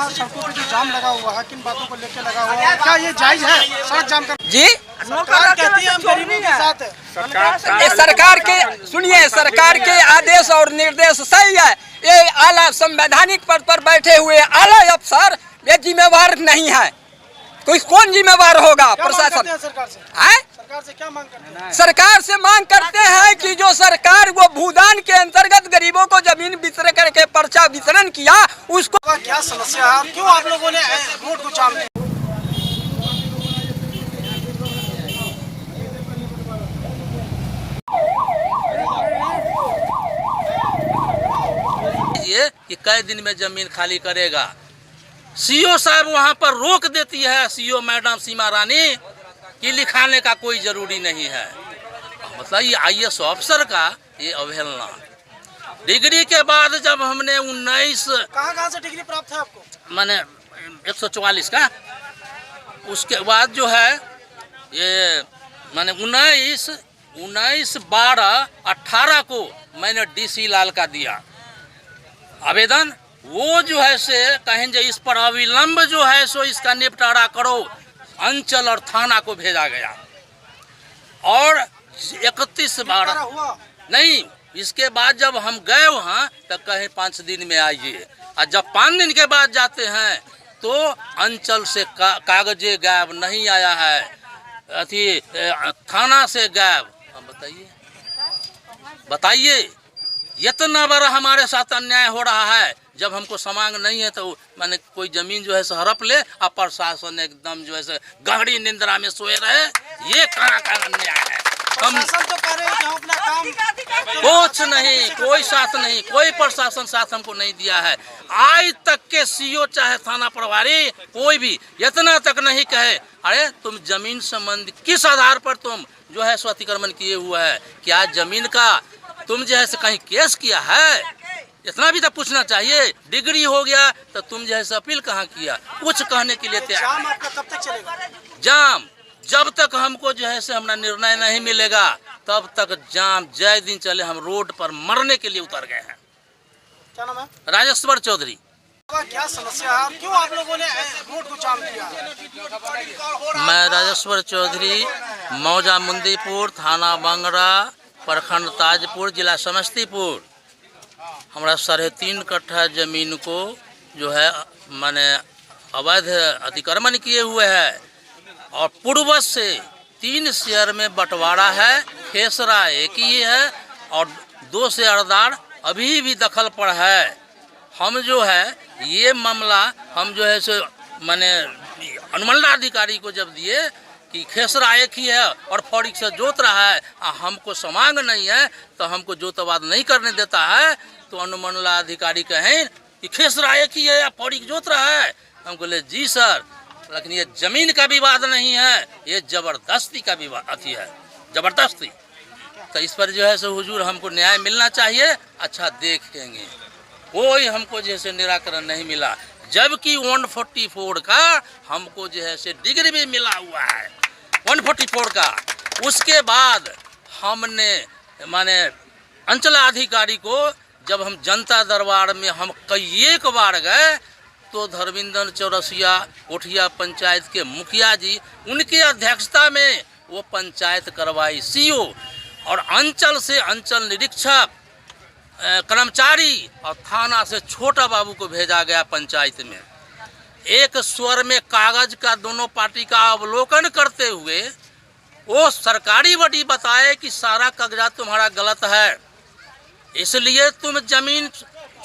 यहाँ सड़कों पे जो जाम लगा हुआ है, किन बातों को लेकर लगा हुआ है, क्या ये जायज है सड़क जाम कर? जी सरकार कहती है हम गरीबों के साथ है। सरकार के सुनिए, सरकार के आदेश और निर्देश सही है। ये आला संवैधानिक पद पर बैठे हुए आला अफसर ये जिम्मेवार नहीं है। कोई कौन जिम्मेवार होगा? प्रशासन। सरकार से सरकार से क्या मांग करते हैं? सरकार से मांग करते हैं कि जो सरकार वो भूदान के अंतर्गत गरीबों को जमीन वितरण करके पर्चा वितरण किया उसको क्या समस्या है, क्यों आप लोगों ने रोड को जाम किया? ये कि कई दिन में जमीन खाली करेगा। सीओ साहब वहाँ पर रोक देती है, सीओ मैडम सीमा रानी, कि लिखाने का कोई जरूरी नहीं है। मतलब ये आईएएस अफसर का ये अवहेलना। डिग्री के बाद जब हमने 19 कहाँ से डिग्री प्राप्त है आपको? मैंने 144 का, उसके बाद जो है ये मैंने 19, 12, 18 को मैंने डीसी लाल का दिया आवेदन। वो जो है से कहें जो इस पर अविलंब जो है सो इसका निपटारा करो, अंचल और थाना को भेजा गया। और 31/12 नहीं, इसके बाद जब हम गए वहाँ तो कहे 5 दिन में आइए, और जब 5 दिन के बाद जाते हैं तो अंचल से कागजे गायब नहीं आया है, अथी थाना से गायब। बताइए इतना बड़ा हमारे साथ अन्याय हो रहा है। जब हमको समांग नहीं है तो मैंने कोई जमीन जो है सो हड़प ले, और प्रशासन एकदम जो है गहरी निंद्रा में सोए रहे। ये कहाँ का अन्याय है? हम तो कह रहे हैं कि हम अपना काम कुछ नहीं, कोई साथ नहीं, कोई प्रशासन साथ हमको नहीं दिया है। आज तक के सीओ चाहे थाना प्रभारी कोई भी इतना तक नहीं कहे अरे तुम जमीन संबंधी किस आधार पर तुम जो है सो अतिक्रमण किए हुआ है, क्या जमीन का तुम जो है कहीं केस किया है? इतना भी तो पूछना चाहिए। डिग्री हो गया तो तुम जो है अपील कहाँ किया? कुछ कहने के लिए तैयार। जाम आपका कब तक चलेगा? जाम जब तक हमको जो है हमारा निर्णय नहीं मिलेगा तब तक जाम जय दिन चले। हम रोड पर मरने के लिए उतर गए हैं। क्या नाम है? राजेश्वर चौधरी। क्या समस्या है, क्यों आप लोगों ने रोड को जाम किया? मैं राजेश्वर चौधरी, मौजा मुंदीपुर, थाना बंगरा, प्रखंड ताजपुर, जिला समस्तीपुर। हमारा 3.5 कट्ठा जमीन को जो है मैंने अवैध अतिक्रमण किए हुए है, और पूर्व से 3 शेयर में बंटवारा है। खेसरा एक ही है और 2 शेयरदार अभी भी दखल पर है। हम जो है ये मामला हम जो है सो मैंने अनुमंडलाधिकारी को जब दिए कि खेसरा एक ही है और फौरिक से जोत रहा है, हमको समांग नहीं है तो हमको जोतवाद नहीं करने देता है, तो अनुमंडलाधिकारी कहें कि खेसरा एक ही है या फौरिक जोत रहा है। हम बोले जी सर, लेकिन ये जमीन का विवाद नहीं है, ये जबरदस्ती का विवाद अथी है, जबरदस्ती। तो इस पर जो है सो हुजूर हमको न्याय मिलना चाहिए। अच्छा देखेंगे, कोई हमको जैसे निराकरण नहीं मिला, जबकि 144 का हमको जो है से डिग्री भी मिला हुआ है 144 का। उसके बाद हमने माने अंचलाधिकारी को जब हम जनता दरबार में हम कई एक बार गए तो धर्मेंद्र चौरसिया कोठिया पंचायत के मुखिया जी, उनकी अध्यक्षता में वो पंचायत करवाई। सीओ और अंचल से अंचल निरीक्षक, कर्मचारी और थाना से छोटा बाबू को भेजा गया पंचायत में। एक स्वर में कागज का दोनों पार्टी का अवलोकन करते हुए वो सरकारी बॉडी बताए कि सारा कागजात तुम्हारा गलत है, इसलिए तुम जमीन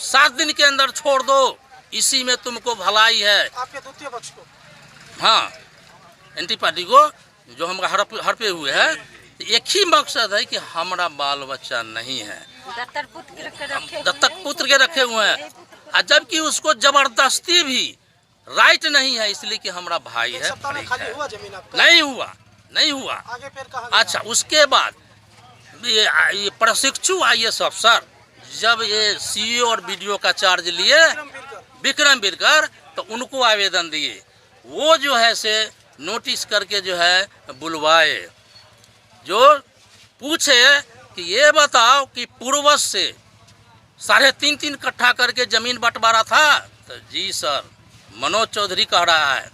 7 दिन के अंदर छोड़ दो, इसी में तुमको भलाई है। आपके द्वितीय पक्ष को? हाँ, एंटी पार्टी को जो हम हड़पे हुए हैं, एक ही मकसद है कि हमारा बाल बच्चा नहीं है, दत्तक पुत्र के रखे हुए हैं, और जबकि उसको जबरदस्ती भी राइट नहीं है, इसलिए कि हमारा भाई है। नहीं हुआ। आगे फिर कहाँ गया? अच्छा, उसके बाद ये प्रशिक्षु आईएएस अफसर जब ये सीईओ और बीडीओ का चार्ज लिए विक्रम बिरकर, तो उनको आवेदन दिए। वो जो है से नोटिस करके जो है बुलवाए, जो पूछे कि ये बताओ कि पूर्वज से 3.5 कट्ठा करके जमीन बंटवारा था? तो जी सर, मनोज चौधरी कह रहा है।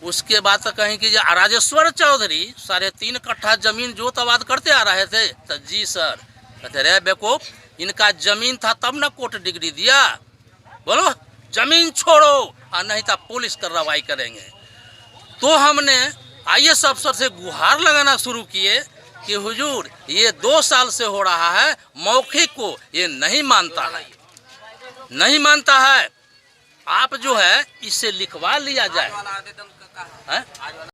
उसके बाद तो कहीं कि राजेश्वर चौधरी 3.5 कट्ठा जमीन जोत आबाद करते आ रहे थे। तो जी सर, कहते रहे बेवकूफ, इनका जमीन था तब ना कोर्ट डिग्री दिया। बोलो जमीन छोड़ो और नहीं तो पुलिस कार्रवाई करेंगे। तो हमने IAS अफसर से गुहार लगाना शुरू किए कि हुजूर ये 2 साल से हो रहा है, मौखिक को ये नहीं मानता है, नहीं मानता है, आप जो है इससे लिखवा लिया जाए।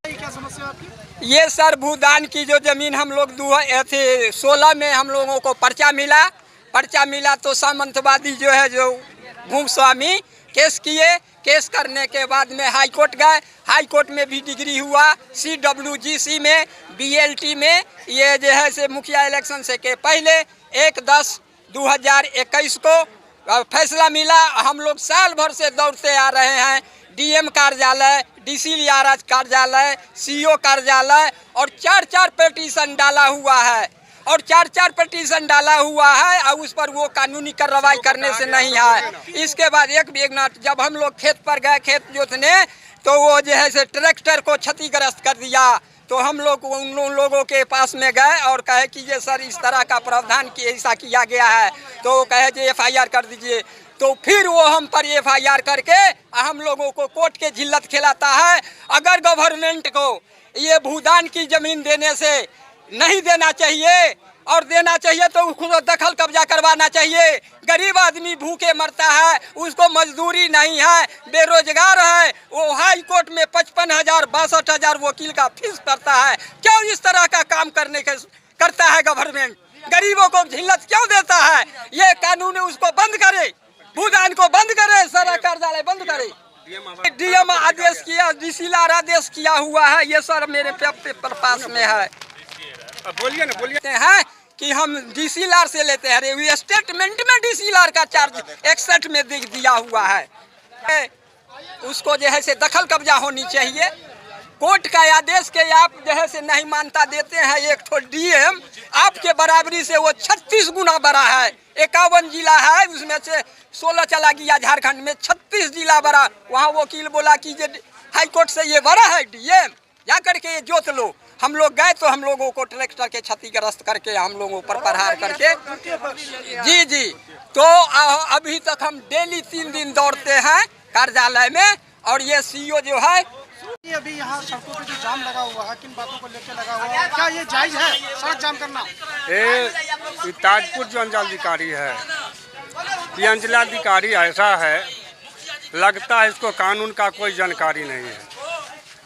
क्या समस्या आपकी? ये सर भूदान की जो जमीन हम लोग 2016 में हम लोगों को पर्चा मिला तो सामंतवादी जो है जो भूस्वामी केस किए। केस करने के बाद में हाई कोर्ट गए, हाई कोर्ट में भी डिग्री हुआ, CWGC में, BLT में, ये जो है से मुखिया इलेक्शन से के पहले 1/10/2021 को फैसला मिला। हम लोग साल भर से दौड़ते आ रहे हैं, DM कार्यालय, DC लियाराज कार्यालय, CO कार्यालय, और 4 पिटीशन डाला हुआ है, और 4 पिटीशन डाला हुआ है, और उस पर वो कानूनी कार्रवाई करने से नहीं है। इसके बाद एक मिनट, जब हम लोग खेत पर गए खेत जोतने, तो वो जो है से ट्रैक्टर को क्षतिग्रस्त कर दिया। तो हम लोग उन लोगों के पास में गए और कहे कि ये सर इस तरह का प्रावधान कि ऐसा किया गया है, तो वो कहे कि FIR कर दीजिए। तो फिर वो हम पर FIR करके हम लोगों को कोर्ट के झिल्लत खिलाता है। अगर गवर्नमेंट को ये भूदान की ज़मीन देने से नहीं देना चाहिए, और देना चाहिए तो उसको दखल कब्जा करवाना चाहिए। गरीब आदमी भूखे मरता है, उसको मजदूरी नहीं है, बेरोजगार है, वो हाई कोर्ट में 55,000 62,000 वकील का फीस भरता है। क्यों इस तरह का काम करता है गवर्नमेंट? गरीबों को झिल्लत क्यों देता है? ये कानून उसको बंद करे, भूदान को बंद करे, सारा कार्यालय बंद करे। DM आदेश किया, DC लार आदेश किया हुआ है। ये सर मेरे पेपर पास में है। बोलिए ना, बोलिए हैं कि हम DC लार से लेते हैं, स्टेटमेंट में DC लार का चार्ज 61 में दिया हुआ है। उसको जो है से दखल कब्जा होनी चाहिए। कोर्ट का आदेश के आप जो है से नहीं मानता देते हैं। एक तो DM आपके बराबरी से वो 36 गुना बड़ा है। 51 जिला है, उसमें से 16 चला गया झारखंड में, 36 जिला बड़ा। वहाँ वकील बोला कि हाई कोर्ट से ये बड़ा है, DM जा करके ये जोत लो। हम लोग गए तो हम लोगों को ट्रैक्टर के क्षतिग्रस्त करके हम लोगों पर प्रहार करके जी तो अभी तक हम डेली 3 दिन दौड़ते हैं कार्यालय में। और ये CO जो है, ये अभी यहाँ सड़कों पे जो जाम लगा हुआ है, किन बातों को लेकर लगा हुआ है? क्या ये जायज है सड़क जाम करना? ये ताजपुर जो अंचलाधिकारी है, ये अंचलाधिकारी ऐसा है, लगता है इसको कानून का कोई जानकारी नहीं है।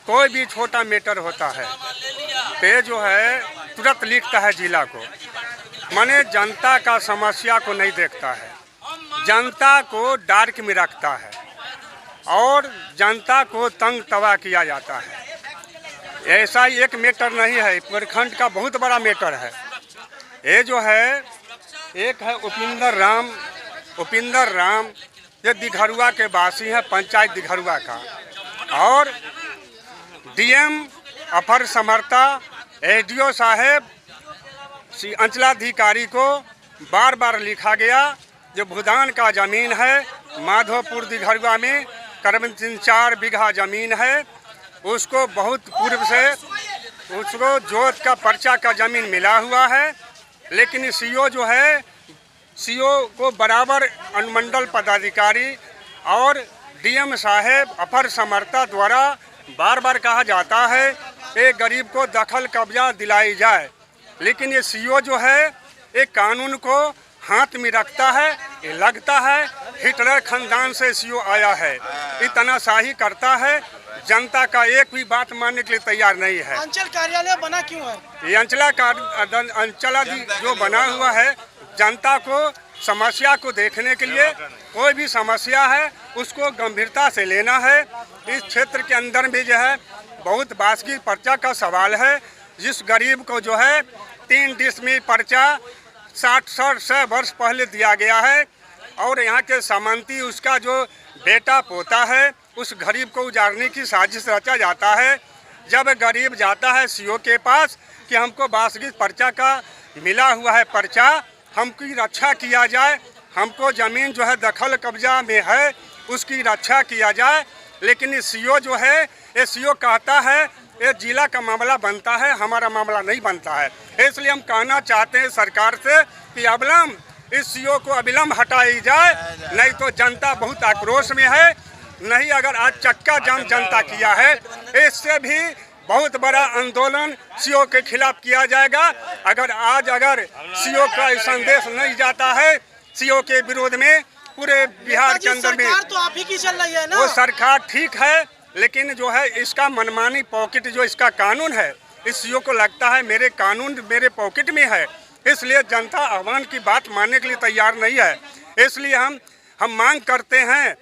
कोई भी छोटा मैटर होता है तो जो है तुरंत लिखता है जिला को, माने जनता का समस्या को नहीं देखता है, जनता को डार्क में रखता है और जनता को तंग तबाह किया जाता है। ऐसा ही एक मैटर नहीं है, प्रखंड का बहुत बड़ा मैटर है। ये जो है, एक है उपिंदर राम, ये दिघरुआ के वासी हैं, पंचायत दिघरुआ का, और DM अफर समर्था SDO साहेब अंचलाधिकारी को बार बार लिखा गया। जो भूदान का ज़मीन है माधोपुर दिघरुआ में करीबन 3-4 बीघा ज़मीन है, उसको बहुत पूर्व से उसको जोत का पर्चा का ज़मीन मिला हुआ है। लेकिन CO जो है, CO को बराबर अनुमंडल पदाधिकारी और DM साहेब अफर समर्था द्वारा बार बार कहा जाता है कि गरीब को दखल कब्जा दिलाई जाए। लेकिन ये CO जो है, एक कानून को हाथ में रखता है। ये लगता है हिटलर खानदान से CO आया है, इतना शाही करता है, जनता का एक भी बात मानने के लिए तैयार नहीं है। अंचल कार्यालय बना क्यों है? ये अंचलाधिकारी जो बना हुआ है, जनता को समस्या को देखने के लिए, कोई भी समस्या है उसको गंभीरता से लेना है। इस क्षेत्र के अंदर भी जो है बहुत वार्षिक पर्चा का सवाल है। जिस गरीब को जो है 3 डिसमिल पर्चा 60 वर्ष पहले दिया गया है, और यहाँ के सामंती उसका जो बेटा पोता है, उस गरीब को उजाड़ने की साजिश रचा जाता है। जब गरीब जाता है CO के पास कि हमको वार्षिक पर्चा का मिला हुआ है पर्चा, हमकी रक्षा किया जाए, हमको ज़मीन जो है दखल कब्जा में है, उसकी रक्षा किया जाए। लेकिन ये सीओ जो है, ये सीओ कहता है ये जिला का मामला बनता है, हमारा मामला नहीं बनता है। इसलिए हम कहना चाहते हैं सरकार से कि अविलंब इस सीओ को अविलंब हटाई जाए, नहीं तो जनता बहुत आक्रोश में है। नहीं अगर आज चक्का जाम जनता किया है, इससे भी बहुत बड़ा आंदोलन सीओ के खिलाफ किया जाएगा। अगर सीओ का संदेश नहीं जाता है सीओ के विरोध में पूरे बिहार के अंदर में, सरकार तो आप ही की चल रही है ना। वो सरकार ठीक है, लेकिन जो है इसका मनमानी पॉकेट जो इसका कानून है, इस सीओ को लगता है मेरे कानून मेरे पॉकेट में है, इसलिए जनता आह्वान की बात मानने के लिए तैयार नहीं है। इसलिए हम मांग करते हैं,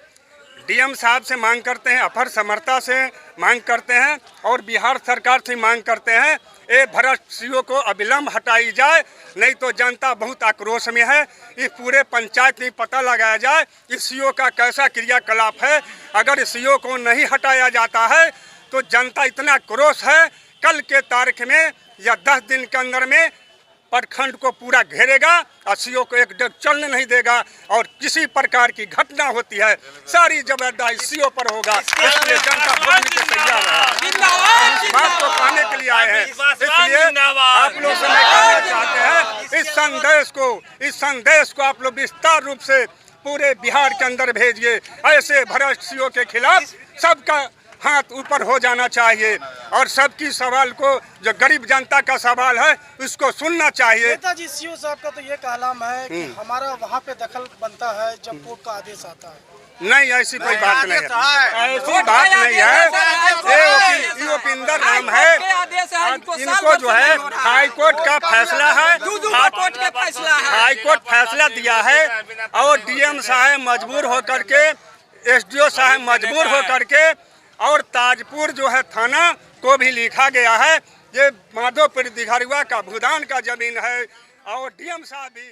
डीएम साहब से मांग करते हैं, अपर समर्था से मांग करते हैं और बिहार सरकार से मांग करते हैं ये भ्रष्ट सीओ को अविलंब हटाई जाए, नहीं तो जनता बहुत आक्रोश में है। इस पूरे पंचायत में पता लगाया जाए इस सीओ का कैसा क्रियाकलाप है। अगर सीओ को नहीं हटाया जाता है तो जनता इतना आक्रोश है, कल के तारीख में या 10 दिन के अंदर में प्रखंड को पूरा घेरेगा और सीओ को एक डेग चलने नहीं देगा और किसी प्रकार की घटना होती है सारी जवाबदारी सीओ पर होगा। इसलिए जनता बोलने के तैयार है, इस बात को कहने के लिए आए हैं। इसलिए आप लोग से मैं कहना चाहते हैं इस संदेश को आप लोग विस्तार रूप से पूरे बिहार के अंदर भेजिए। ऐसे भ्रष्ट सीओ के खिलाफ सबका हाथ ऊपर हो जाना चाहिए और सबकी सवाल को जो गरीब जनता का सवाल है उसको सुनना चाहिए। नेताजी सीओ साहब का तो ये कहना है कि हमारा वहाँ पे दखल बनता है जब कोर्ट का आदेश आता है। नहीं, ऐसी कोई बात नहीं है, ऐसी बात नहीं है। ये उपिंदर नाम है, इनको जो है हाई कोर्ट का फैसला है, हाई कोर्ट फैसला दिया है और डीएम साहब मजबूर होकर के, एसडीओ साहब मजबूर होकर के और ताजपुर जो है थाना को भी लिखा गया है ये माधोपुर दिघरुआ का भूदान का जमीन है और डीएम साहब भी